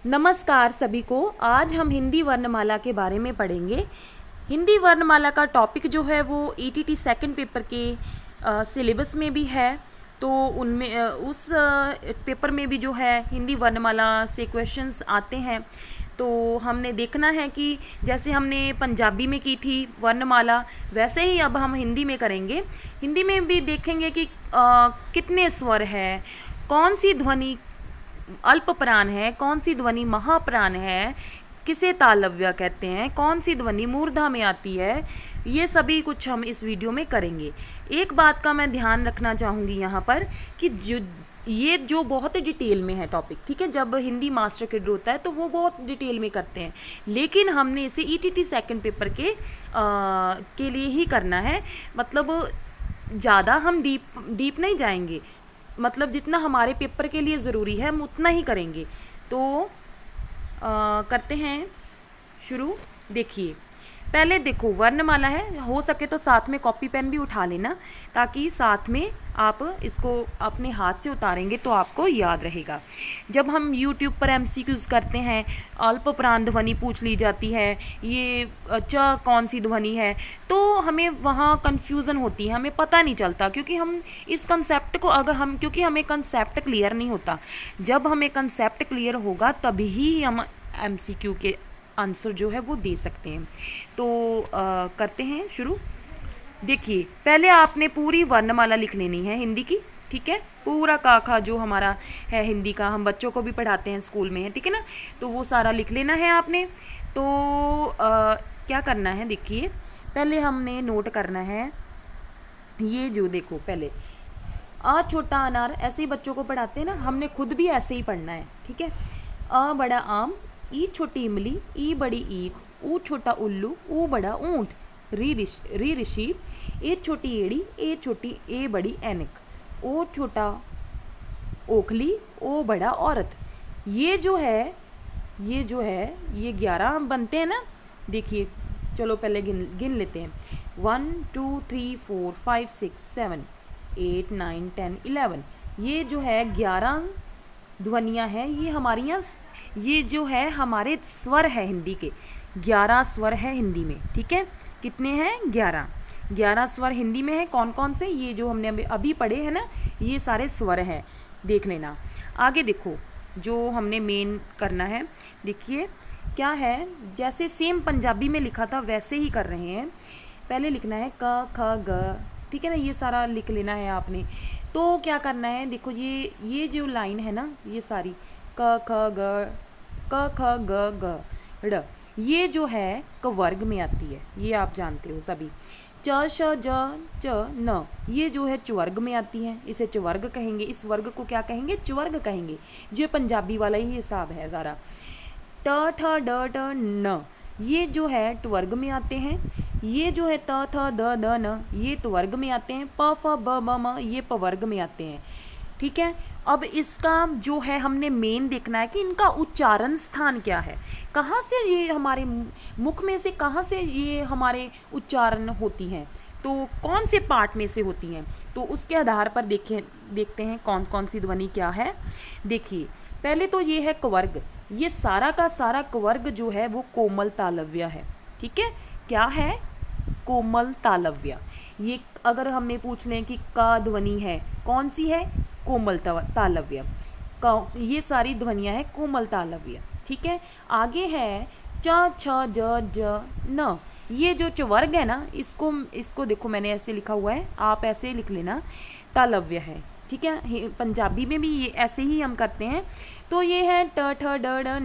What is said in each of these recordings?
नमस्कार सभी को। आज हम हिंदी वर्णमाला के बारे में पढ़ेंगे। हिंदी वर्णमाला का टॉपिक जो है वो ईटीटी सेकंड पेपर के सिलेबस में भी है। तो उनमें उस पेपर में भी जो है हिंदी वर्णमाला से क्वेश्चंस आते हैं। तो हमने देखना है कि जैसे हमने पंजाबी में की थी वर्णमाला, वैसे ही अब हम हिंदी में करेंगे। हिंदी में भी देखेंगे कि कितने स्वर है, कौन सी ध्वनि अल्प प्राण है, कौन सी ध्वनि महाप्राण है, किसे तालव्य कहते हैं, कौन सी ध्वनि मूर्धा में आती है, ये सभी कुछ हम इस वीडियो में करेंगे। एक बात का मैं ध्यान रखना चाहूँगी यहाँ पर कि जो बहुत डिटेल में है टॉपिक, ठीक है। जब हिंदी मास्टर किड होता है तो वो बहुत डिटेल में करते हैं, लेकिन हमने इसे ईटीटी सेकंड पेपर के लिए ही करना है। मतलब ज़्यादा हम डीप नहीं जाएंगे, मतलब जितना हमारे पेपर के लिए ज़रूरी है हम उतना ही करेंगे। तो करते हैं शुरू। देखिए, पहले देखो वर्णमाला है, हो सके तो साथ में कॉपी पेन भी उठा लेना, ताकि साथ में आप इसको अपने हाथ से उतारेंगे तो आपको याद रहेगा। जब हम YouTube पर MCQs करते हैं, अल्प प्राण ध्वनि पूछ ली जाती है, ये च कौन सी ध्वनि है, तो हमें वहाँ कन्फ्यूज़न होती है, हमें पता नहीं चलता, क्योंकि हम इस कंसेप्ट को क्योंकि हमें कंसेप्ट क्लियर नहीं होता। जब हमें कंसेप्ट क्लियर होगा तभी हम MCQ के आंसर जो है वो दे सकते हैं। तो करते हैं शुरू। देखिए, पहले आपने पूरी वर्णमाला लिख लेनी है हिंदी की, ठीक है। पूरा काखा जो हमारा है हिंदी का, हम बच्चों को भी पढ़ाते हैं स्कूल में, है, ठीक है ना। तो वो सारा लिख लेना है आपने। तो क्या करना है, देखिए पहले हमने नोट करना है ये जो देखो, पहले आ छोटा अनार, ऐसे ही बच्चों को पढ़ाते हैं ना, हमने खुद भी ऐसे ही पढ़ना है, ठीक है। आ बड़ा आम, ई छोटी इमली, ई बड़ी ईख, ऊ छोटा उल्लू, ऊ बड़ा ऊंट, री ऋषि, ए छोटी एड़ी, ए छोटी ए बड़ी ऐनक, ओ छोटा ओखली, ओ बड़ा औरत। ये जो है ये 11 बनते हैं ना। देखिए, चलो पहले गिन लेते हैं। 1 2 3 4 5 6 7 8 9 10 11। ये जो है 11 ध्वनियाँ हैं, ये जो है हमारे स्वर है हिंदी के। 11 स्वर है हिंदी में, ठीक है। कितने हैं? 11 स्वर हिंदी में है। कौन कौन से? ये जो हमने अभी पढ़े हैं ना, ये सारे स्वर हैं, देख लेना। आगे देखो, जो हमने मेन करना है, देखिए क्या है, जैसे सेम पंजाबी में लिखा था वैसे ही कर रहे हैं। पहले लिखना है क ख ग, ठीक है ना, ये सारा लिख लेना है आपने। तो क्या करना है, देखो ये जो लाइन है ना, ये सारी क ख ग ड़, ये जो है क वर्ग में आती है, ये आप जानते हो सभी। च श ज च न, ये जो है चवर्ग में आती है, इसे चवर्ग कहेंगे। इस वर्ग को क्या कहेंगे? चवर्ग कहेंगे। जो पंजाबी वाला ही हिसाब है सारा। ट ठ ड ट न, ये जो है टवर्ग में आते हैं। ये जो है त थ द द न, ये तवर्ग में आते हैं। प फ ब ब म, ये पवर्ग में आते हैं, ठीक है। अब इसका जो है हमने मेन देखना है कि इनका उच्चारण स्थान क्या है, कहाँ से ये हमारे मुख में से कहाँ से ये हमारे उच्चारण होती हैं, तो कौन से पार्ट में से होती हैं। तो उसके आधार पर देखते हैं कौन कौन सी ध्वनि क्या है। देखिए, पहले तो ये है कवर्ग। ये सारा का सारा कवर्ग जो है वो कोमल तालव्य है, ठीक है। क्या है? कोमल तालव्य। ये अगर हमने पूछ लें कि का ध्वनि है, कौन सी है? कोमल तालव्य। ये सारी ध्वनियाँ हैं कोमल तालव्य, ठीक है। आगे है च छ ज ज न, ये जो चवर्ग है ना, इसको देखो मैंने ऐसे लिखा हुआ है, आप ऐसे लिख लेना, तालव्य है, ठीक है। पंजाबी में भी ये ऐसे ही हम करते हैं। तो ये है ट ठ ड ड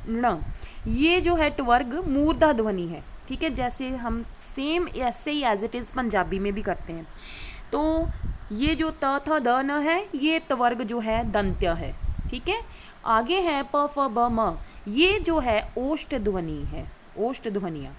न, ये जो है टवर्ग मूर्धा ध्वनि है, ठीक है। जैसे हम सेम ऐसे ही एज इट इज़ पंजाबी में भी करते हैं। तो ये जो त थ द न है, ये तवर्ग जो है दंत्य है, ठीक है। आगे है प फ ब म, ये जो है ओष्ठ ध्वनि है, ओष्ठ ध्वनियाँ।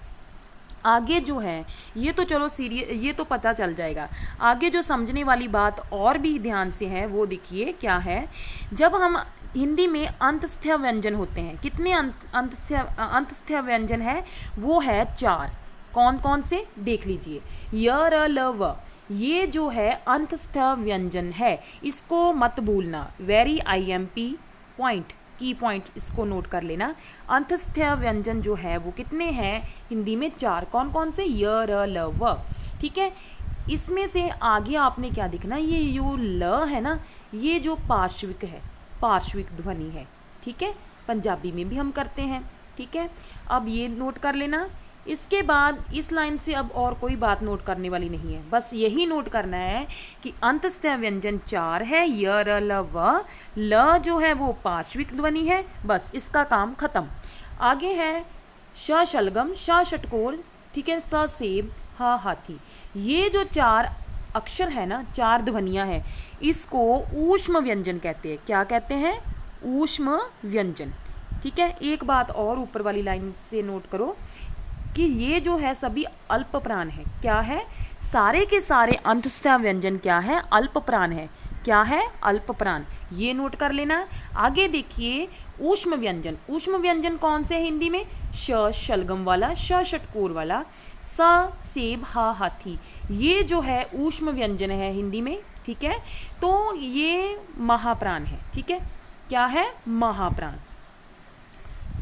आगे जो है ये तो चलो ये तो पता चल जाएगा। आगे जो समझने वाली बात और भी ध्यान से है वो देखिए क्या है। जब हम हिंदी में अंतस्थ व्यंजन होते हैं, कितने अंतस्थ व्यंजन है? वो है 4। कौन कौन से? देख लीजिए। य र ल व, ये जो है अंतस्थ व्यंजन है, इसको मत भूलना। वेरी IMP पॉइंट, की पॉइंट इसको नोट कर लेना। अंतस्थ व्यंजन जो है वो कितने हैं हिंदी में? 4। कौन कौन से? य, र, ल, व। ठीक है, इसमें से आगे आपने क्या दिखना, ये जो ल है ना, ये जो पार्श्विक है, पार्श्विक ध्वनि है। ठीक है, पंजाबी में भी हम करते हैं। ठीक है, अब ये नोट कर लेना। इसके बाद इस लाइन से अब और कोई बात नोट करने वाली नहीं है, बस यही नोट करना है कि अंतस्थ व्यंजन 4 है, य, र, ल, व। ल जो है वो पार्श्विक ध्वनि है, बस इसका काम खत्म। आगे है श शलगम, श षटकोर, ठीक है, स सेब, हा हाथी। ये जो 4 अक्षर है ना, 4 ध्वनियाँ हैं, इसको ऊष्म व्यंजन कहते हैं। क्या कहते हैं? ऊष्म व्यंजन। ठीक है, एक बात और ऊपर वाली लाइन से नोट करो कि ये जो है सभी अल्प प्राण है। क्या है? सारे के सारे अंतस्थ व्यंजन क्या है? अल्प प्राण है। क्या है? अल्प प्राण। ये नोट कर लेना। आगे देखिए ऊष्म व्यंजन। ऊष्म व्यंजन कौन से है हिंदी में? श शलगम वाला, श षटकोर वाला, स सेब, हा हाथी। ये जो है ऊष्म व्यंजन है हिंदी में। ठीक है, तो ये महाप्राण है। ठीक है, क्या है? महाप्राण।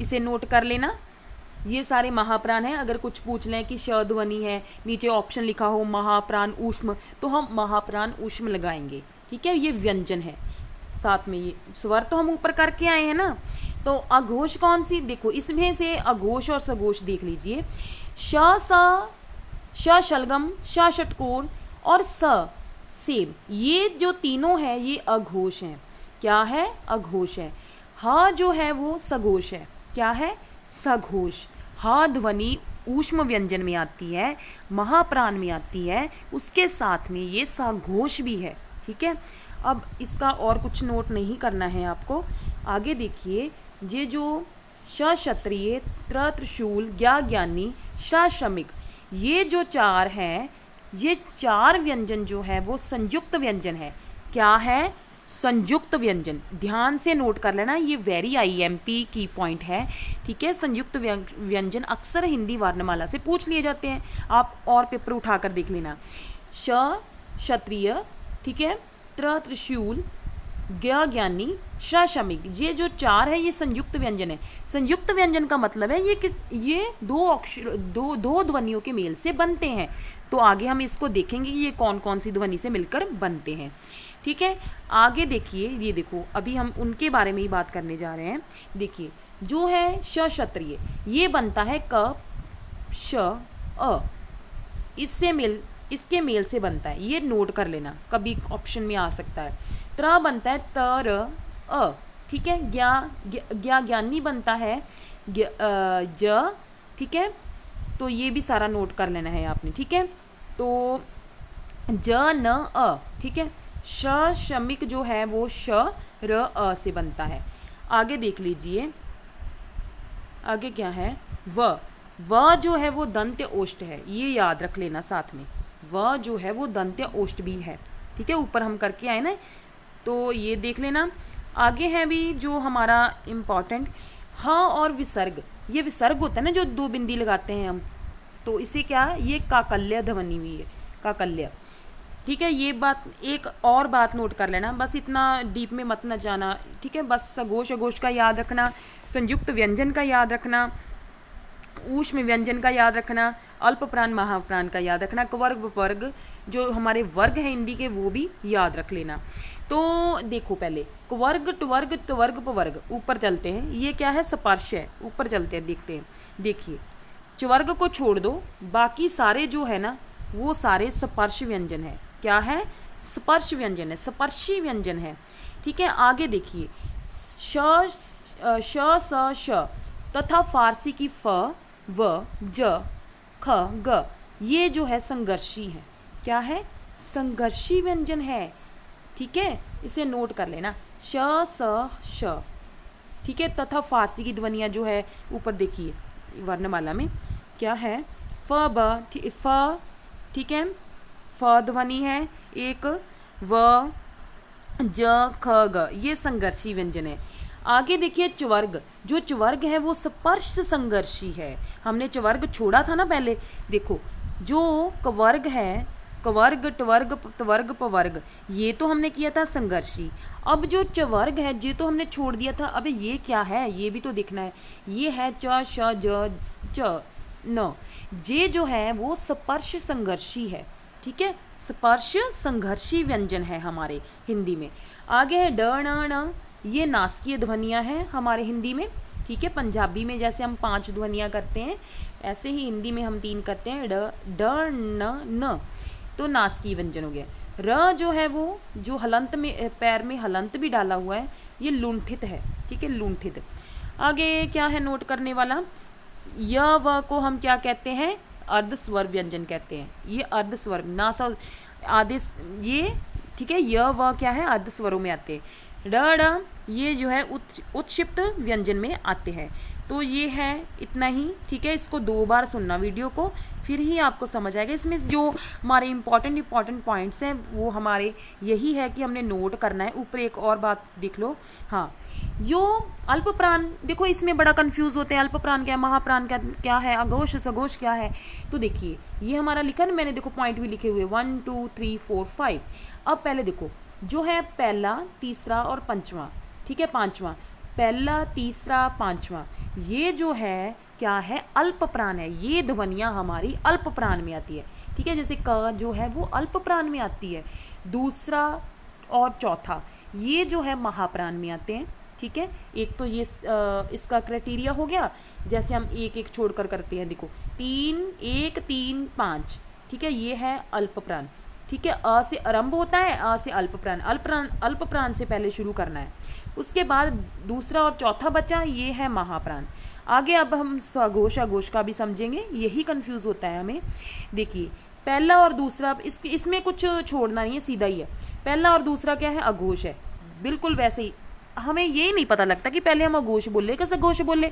इसे नोट कर लेना। ये सारे महाप्राण हैं। अगर कुछ पूछ लें कि श ध्वनि है, नीचे ऑप्शन लिखा हो महाप्राण ऊष्म, तो हम महाप्राण ऊष्म लगाएंगे। ठीक है, ये व्यंजन है। साथ में ये स्वर तो हम ऊपर करके आए हैं ना। तो अघोष कौन सी? देखो इसमें से अघोष और सघोष देख लीजिए। श स, श शलगम, श षटकोर और स सेब, ये जो तीनों है ये अघोष हैं। क्या है? अघोष है। ह जो है वो सघोष है। क्या है? सघोष। ह ध्वनि ऊष्म व्यंजन में आती है, महाप्राण में आती है, उसके साथ में ये सघोष भी है। ठीक है, अब इसका और कुछ नोट नहीं करना है आपको। आगे देखिए, ये जो श क्षत्रिय, त्र त्रिशूल, ज्ञा ज्ञानी, श श्रमिक, ये जो 4 हैं, ये 4 व्यंजन जो है वो संयुक्त व्यंजन है। क्या है? संयुक्त व्यंजन। ध्यान से नोट कर लेना, ये वेरी आईएमपी की पॉइंट है। ठीक है, संयुक्त व्यंजन अक्सर हिंदी वर्णमाला से पूछ लिए जाते हैं, आप और पेपर उठाकर देख लेना। श क्षत्रिय, ठीक है, त्र त्रिशूल, ज्ञा ज्ञानी, श श्रमिक, ये जो 4 है ये संयुक्त व्यंजन है। संयुक्त व्यंजन का मतलब है ये 2 अक्षर, दो ध्वनियों के मेल से बनते हैं। तो आगे हम इसको देखेंगे कि ये कौन कौन सी ध्वनि से मिलकर बनते हैं। ठीक है, आगे देखिए, ये देखो अभी हम उनके बारे में ही बात करने जा रहे हैं। देखिए जो है श क्षत्रिय, ये बनता है क श अ, इसके मेल से बनता है। ये नोट कर लेना, कभी ऑप्शन में आ सकता है। त्र बनता है त र अ। ठीक है, ज्ञा ज्ञानी बनता है ज। ठीक है, तो ये भी सारा नोट कर लेना है आपने। ठीक है, तो ज न अ। ठीक है, श श्रमिक जो है वो श र अ से बनता है। आगे देख लीजिए, आगे क्या है? व जो है वो दंत्य ओष्ठ है, ये याद रख लेना साथ में। व जो है वो दंत्य ओष्ठ भी है। ठीक है, ऊपर हम करके आए ना, तो ये देख लेना। आगे है भी जो हमारा इम्पॉर्टेंट ह और विसर्ग। ये विसर्ग होता है ना जो 2 बिंदी लगाते हैं हम, तो इसे क्या? ये काकल्य ध्वनि भी है, काकल्य। ठीक है, ये बात, एक और बात नोट कर लेना, बस इतना डीप में मत न जाना। ठीक है, बस सघोष अघोष का याद रखना, संयुक्त व्यंजन का याद रखना, ऊष्म व्यंजन का याद रखना, अल्प प्राण महाप्राण का याद रखना, कवर्ग उपवर्ग जो हमारे वर्ग हैं हिंदी के वो भी याद रख लेना। तो देखो पहले कवर्ग, टवर्ग, त्वर्ग, उपवर्ग, ऊपर चलते हैं। ये क्या है? स्पर्श है। ऊपर चलते हैं, देखते हैं। देखिए चवर्ग को छोड़ दो, बाकी सारे जो है ना वो सारे स्पर्श व्यंजन है। क्या है? स्पर्श व्यंजन है, स्पर्शी व्यंजन है। ठीक है, आगे देखिए श स श तथा फारसी की फ व ज ख ग, ये जो है संघर्षी है। क्या है? संघर्षी व्यंजन है। ठीक है, इसे नोट कर लेना, श स श। ठीक है, तथा फारसी की ध्वनियाँ जो है ऊपर देखिए वर्णमाला में क्या है? फ ब, फ, ठीक है, फ ध्वनि है एक, व ज ख ग, ये संघर्षी व्यंजन है। आगे देखिए चवर्ग, जो चवर्ग है वो स्पर्श संघर्षी है। हमने चवर्ग छोड़ा था ना पहले। देखो जो कवर्ग है, कवर्ग, टवर्ग, त्वर्ग, पवर्ग, ये तो हमने किया था संघर्षी। अब जो चवर्ग है ये तो हमने छोड़ दिया था। अबे ये क्या है, ये भी तो देखना है। ये है च, श, ज, च, न। जे जो है वो स्पर्श संघर्षी है, ठीक है, स्पर्श संघर्षी व्यंजन है हमारे हिंदी में। आगे है ड, ण, ण, ये नासकीय ध्वनियाँ हैं हमारे हिंदी में, ठीक है। पंजाबी में जैसे हम 5 ध्वनियाँ करते हैं, ऐसे ही हिंदी में हम 3 करते हैं, ड, ड, न, न, तो नासकीय व्यंजन हो गया। र जो है वो जो हलंत में, पैर में हलंत भी डाला हुआ है, ये लुंठित है, ठीक है, लुंठित। आगे क्या है नोट करने वाला, य व को हम क्या कहते हैं, अर्धस्वर व्यंजन कहते हैं। ये अर्धस्वर नासा आदेश, ये ठीक है, य व क्या है अर्धस्वरों में आते हैं। ड, ड ये जो है उत्क्षिप्त व्यंजन में आते हैं। तो ये है इतना ही, ठीक है। इसको 2 बार सुनना वीडियो को, फिर ही आपको समझ आएगा। इसमें जो हमारे इम्पॉर्टेंट पॉइंट्स हैं वो हमारे यही है कि हमने नोट करना है। ऊपर एक और बात देख लो, हाँ, यो अल्प प्राण, देखो इसमें बड़ा कंफ्यूज होते हैं, अल्प प्राण क्या है, महाप्राण क्या है, अघोष सघोष क्या है। तो देखिए ये हमारा लिखा ना मैंने, देखो पॉइंट भी लिखे हुए 1 2 3 4 5। अब पहले देखो जो है पहला, तीसरा और पंचवां, ठीक है, पांचवां, पहला, तीसरा, पांचवां, ये जो है क्या है, अल्प प्राण है। ये ध्वनियाँ हमारी अल्प प्राण में आती है, ठीक है। जैसे क जो है वो अल्प प्राण में आती है। दूसरा और चौथा ये जो है महाप्राण में आते हैं, ठीक है। एक तो ये इसका क्राइटेरिया हो गया, जैसे हम एक एक छोड़कर करते हैं, देखो 3 1 3 5, ठीक है, ये है अल्प प्राण, ठीक है। अ से आरंभ होता है, अ से अल्प प्राण, अल्प प्राण से पहले शुरू करना है। उसके बाद दूसरा और चौथा बचा, ये है महाप्राण। आगे अब हम सघोष अघोष का भी समझेंगे, यही कंफ्यूज होता है हमें। देखिए पहला और दूसरा, इसमें कुछ छोड़ना नहीं है, सीधा ही है। पहला और दूसरा क्या है, अघोष है, बिल्कुल वैसे ही। हमें ये नहीं पता लगता कि पहले हम अघोष बोले कि सघोष बोले।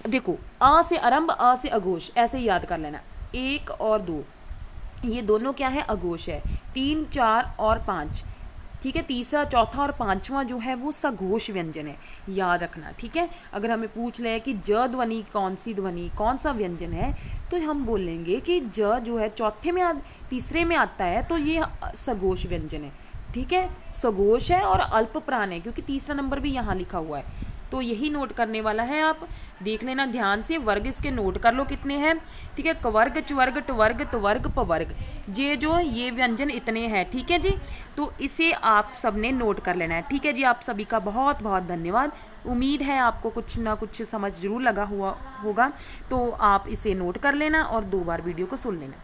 देखो अ से आरंभ, अ से अघोष, ऐसे ही याद कर लेना। 1 और 2 ये दोनों क्या है, अघोष है। 3 4 और 5, ठीक है। तीसरा, चौथा और पांचवा जो है वो सघोष व्यंजन है, याद रखना, ठीक है। अगर हमें पूछ ले कि ज ध्वनि कौन सी ध्वनि, कौन सा व्यंजन है, तो हम बोलेंगे कि ज जो है चौथे में तीसरे में आता है, तो ये सघोष व्यंजन है, ठीक है। सघोष है और अल्प प्राण है, क्योंकि तीसरा नंबर भी यहाँ लिखा हुआ है। तो यही नोट करने वाला है, आप देख लेना ध्यान से। वर्ग इसके नोट कर लो कितने हैं, ठीक है। कवर्ग, चवर्ग, टवर्ग, त्वर्ग, पवर्ग, ये व्यंजन इतने हैं, ठीक है जी। तो इसे आप सबने नोट कर लेना है, ठीक है जी। आप सभी का बहुत बहुत धन्यवाद। उम्मीद है आपको कुछ ना कुछ समझ जरूर लगा हुआ होगा। तो आप इसे नोट कर लेना और 2 बार वीडियो को सुन लेना।